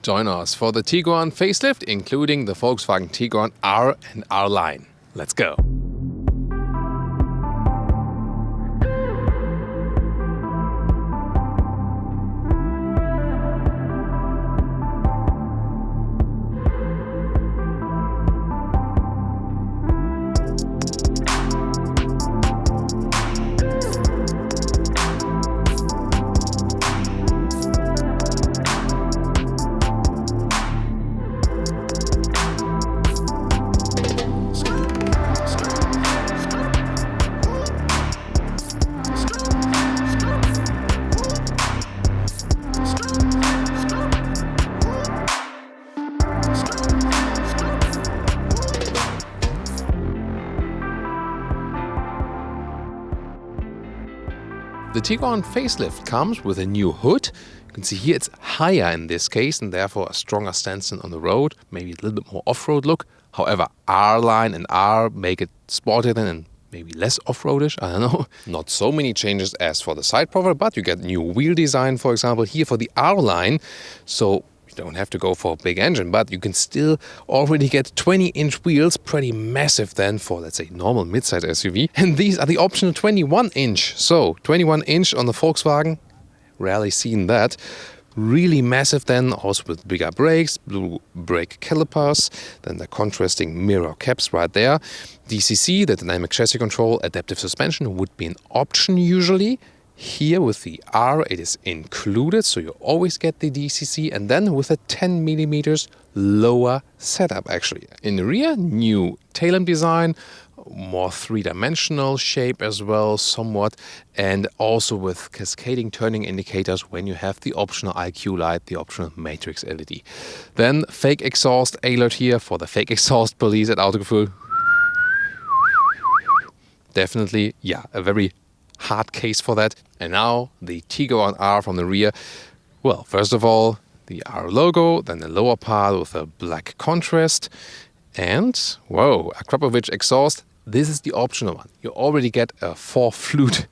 Join us for the Tiguan facelift, including the Volkswagen Tiguan R and R line. Let's go! The Tiguan facelift comes with a new hood. You can see here it's higher in this case and therefore a stronger stance on the road, maybe a little bit more off-road look. However, R-Line and R make it sportier and maybe less off-roadish, I don't know. Not so many changes as for the side profile, but you get new wheel design, for example, here for the R-Line. So you don't have to go for a big engine, but you can still already get 20-inch wheels, pretty massive then for, let's say, normal mid-size SUV. And these are the optional 21-inch. So 21-inch on the Volkswagen, rarely seen that. Really massive then, also with bigger brakes, blue brake calipers, then the contrasting mirror caps right there. DCC, the dynamic chassis control, adaptive suspension would be an option usually. Here with the R it is included, so you always get the DCC, and then with a 10 millimeters lower setup actually. In the rear, new tail lamp design, more three-dimensional shape as well somewhat, and also with cascading turning indicators when you have the optional IQ light, the optional matrix LED. Then fake exhaust alert here for the fake exhaust police at Autogefuel. Definitely, yeah, a very hard case for that. And now the Tiguan R from the rear. Well, first of all, the R logo, then the lower part with a black contrast, and whoa, a Akrapovic exhaust. This is the optional one. You already get a 4-flute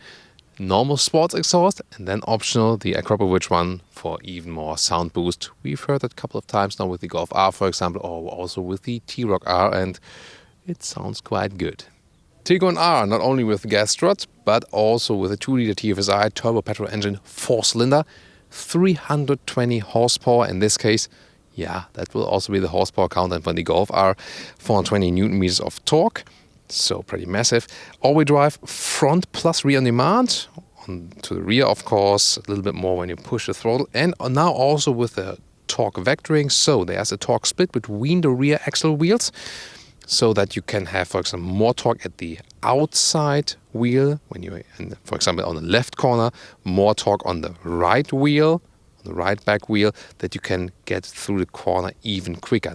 normal sports exhaust, and then optional the Akrapovic one for even more sound boost. We've heard that a couple of times now with the Golf R, for example, or also with the T-Roc R, and it sounds quite good. Tiguan R, not only with gas strut, but also with a 2-liter TFSI turbo petrol engine, 4-cylinder, 320 horsepower in this case. Yeah, that will also be the horsepower count for the Golf R, 420 Newton meters of torque, so pretty massive. All-wheel drive, front plus rear on demand. To the rear, of course, a little bit more when you push the throttle, and now also with the torque vectoring, so there's a torque split between the rear axle wheels, so that you can have, for example, more torque at the outside wheel when you're, for example, on the left corner, more torque on the right wheel, on the right back wheel, that you can get through the corner even quicker.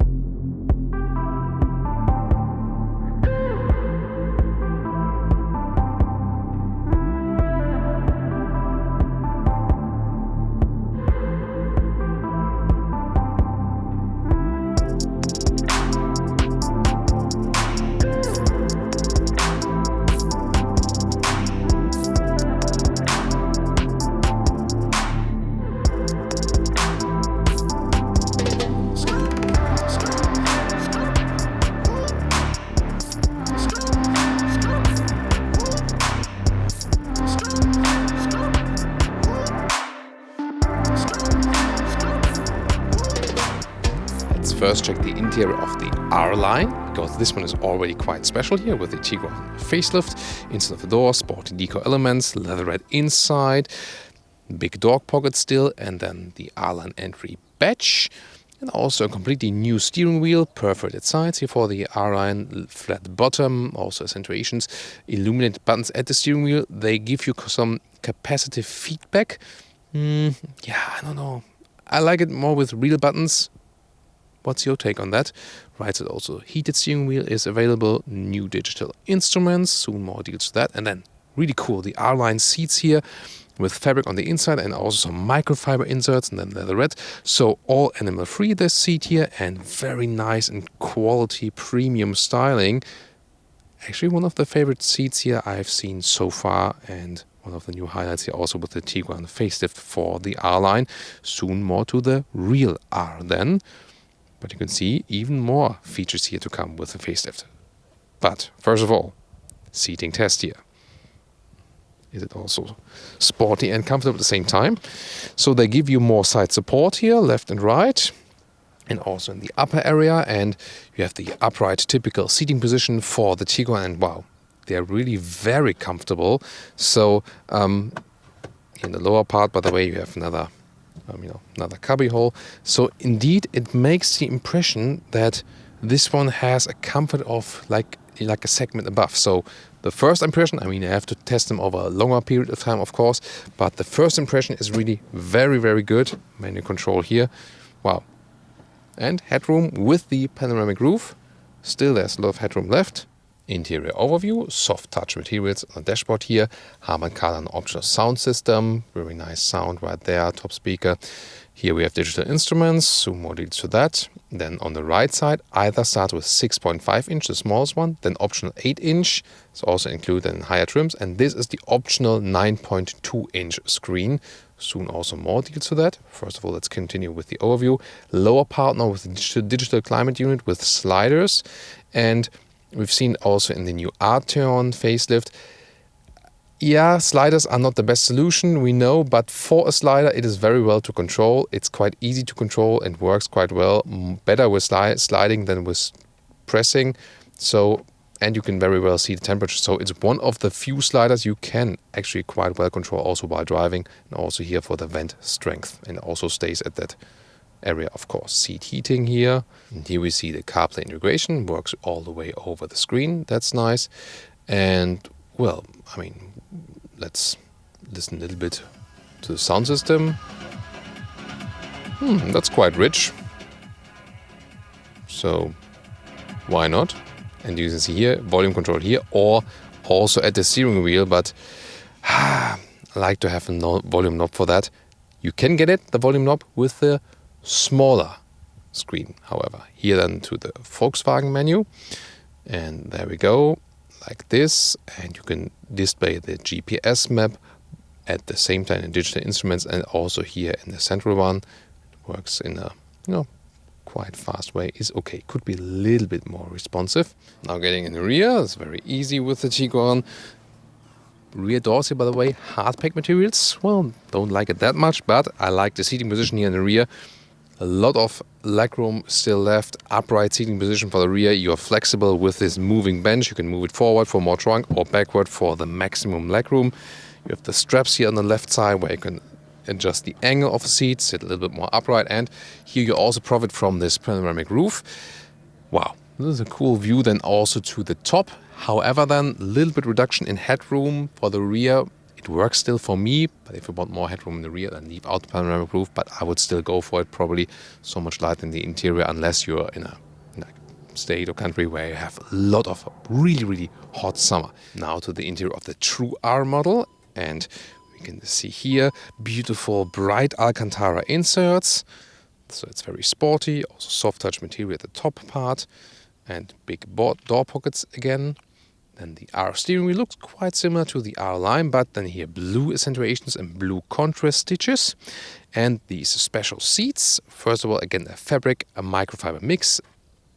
First check the interior of the R line, because this one is already quite special here with the Tiguan facelift. Inside of the door, sporty deco elements, leatherette inside, big dog pocket still, and then the R line entry badge. And also a completely new steering wheel, perforated sides here for the R line, flat bottom, also accentuations, illuminated buttons at the steering wheel. They give you some capacitive feedback. Yeah, I don't know. I like it more with real buttons. What's your take on that? Right, so also heated steering wheel is available, new digital instruments, soon more deals to that. And then really cool, the R-Line seats here with fabric on the inside and also some microfiber inserts and then leatherette. So all animal free this seat here, and very nice and quality premium styling. Actually one of the favorite seats here I've seen so far, and one of the new highlights here also with the Tiguan facelift for the R line. Soon more to the real R then. But you can see even more features here to come with the facelift. But first of all, seating test here. Is it also sporty and comfortable at the same time? So they give you more side support here, left and right, and also in the upper area. And you have the upright typical seating position for the Tiguan. And wow, they are really very comfortable. So in the lower part, by the way, you have another cubby hole. So indeed, it makes the impression that this one has a comfort of like a segment above. So the first impression, I have to test them over a longer period of time, of course, but the first impression is really very, very good. Manual control here. Wow. And headroom with the panoramic roof. Still there's a lot of headroom left. Interior overview, soft touch materials on the dashboard here. Harman Kardon optional sound system. Very nice sound right there, top speaker. Here we have digital instruments, so more details to that. Then on the right side, either start with 6.5 inch, the smallest one, then optional 8 inch. It's also included in higher trims. And this is the optional 9.2 inch screen. Soon also more details to that. First of all, let's continue with the overview. Lower part now with the digital climate unit with sliders. And we've seen also in the new Arteon facelift. Yeah, sliders are not the best solution, we know, but for a slider, it is very well to control. It's quite easy to control and works quite well. Better with sliding than with pressing. So, and you can very well see the temperature. So it's one of the few sliders you can actually quite well control also while driving. And also here for the vent strength. And also stays at that area, of course. Seat heating here. And here we see the CarPlay integration. Works all the way over the screen. That's nice. And, well, let's listen a little bit to the sound system. That's quite rich. So why not? And you can see here, volume control here, or also at the steering wheel, but I like to have a volume knob for that. You can get it, the volume knob, with the smaller screen, however. Here then to the Volkswagen menu. And there we go. Like this, and you can display the GPS map at the same time in digital instruments, and also here in the central one. It works in a quite fast way. Is okay. Could be a little bit more responsive. Now getting in the rear, it's very easy with the Tiguan. Rear doors here, by the way, hard pack materials. Well, don't like it that much, but I like the seating position here in the rear. A lot of legroom still left. Upright seating position for the rear. You are flexible with this moving bench. You can move it forward for more trunk or backward for the maximum legroom. You have the straps here on the left side where you can adjust the angle of the seat, sit a little bit more upright. And here you also profit from this panoramic roof. Wow, this is a cool view then also to the top. However then, a little bit reduction in headroom for the rear. It works still for me, but if you want more headroom in the rear, then leave out the panoramic roof. But I would still go for it, probably so much light in the interior, unless you're in a state or country where you have a lot of really, really hot summer. Now to the interior of the true R model, and we can see here beautiful bright Alcantara inserts. So it's very sporty, also soft touch material at the top part, and big door pockets again. Then the R steering wheel looks quite similar to the R line, but then here blue accentuations and blue contrast stitches. And these special seats. First of all, again, a fabric, a microfiber mix.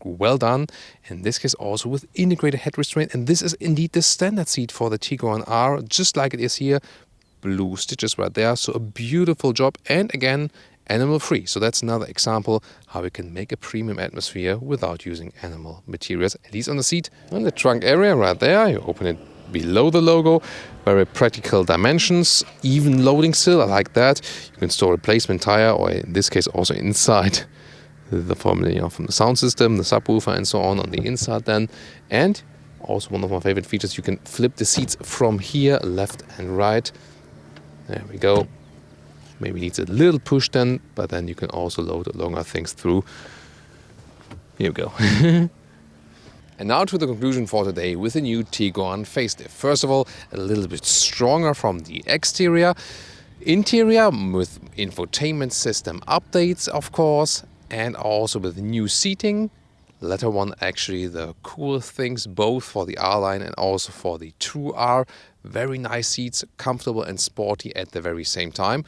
Well done. In this case, also with integrated head restraint. And this is indeed the standard seat for the Tiguan R, just like it is here. Blue stitches right there. So a beautiful job. And again, animal free. So that's another example how we can make a premium atmosphere without using animal materials, at least on the seat. And the trunk area right there, you open it below the logo. Very practical dimensions, even loading still, I like that. You can store a replacement tire, or in this case also inside the formula from the sound system, the subwoofer and so on the inside then. And also one of my favorite features, you can flip the seats from here, left and right. There we go. Maybe needs a little push then, but then you can also load longer things through. Here we go. And now to the conclusion for today with the new Tiguan facelift. First of all, a little bit stronger from the exterior. Interior with infotainment system updates, of course, and also with new seating. latter one actually the cool things both for the R line and also for the true R. Very nice seats, comfortable and sporty at the very same time.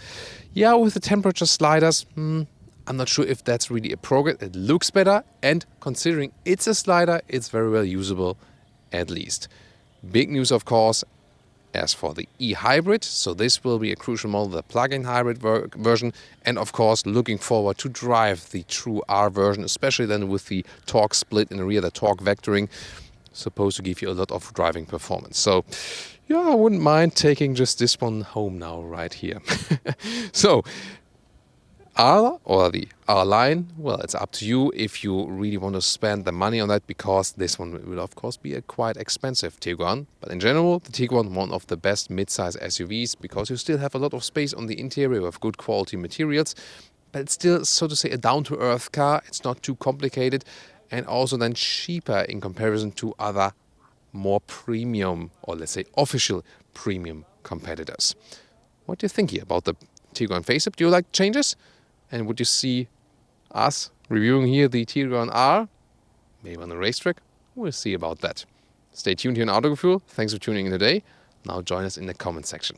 Yeah, with the temperature sliders, I'm not sure if that's really a progress. It looks better, and considering it's a slider, it's very well usable at least. Big news, of course, as for the e-hybrid. So this will be a crucial model, the plug-in hybrid version. And of course, looking forward to drive the true R version, especially then with the torque split in the rear, the torque vectoring, supposed to give you a lot of driving performance. So yeah, I wouldn't mind taking just this one home now, right here. So R or the R line, well, it's up to you if you really want to spend the money on that, because this one will of course be a quite expensive Tiguan. But in general, the Tiguan, one of the best mid-size SUVs, because you still have a lot of space on the interior with good quality materials. But it's still, so to say, a down-to-earth car. It's not too complicated, and also then cheaper in comparison to other more premium, or let's say official premium competitors. What do you think here about the Tiguan facelift? Do you like changes? And would you see us reviewing here the Tiguan R, maybe on the racetrack? We'll see about that. Stay tuned here in Autogefuel. Thanks for tuning in today. Now join us in the comment section.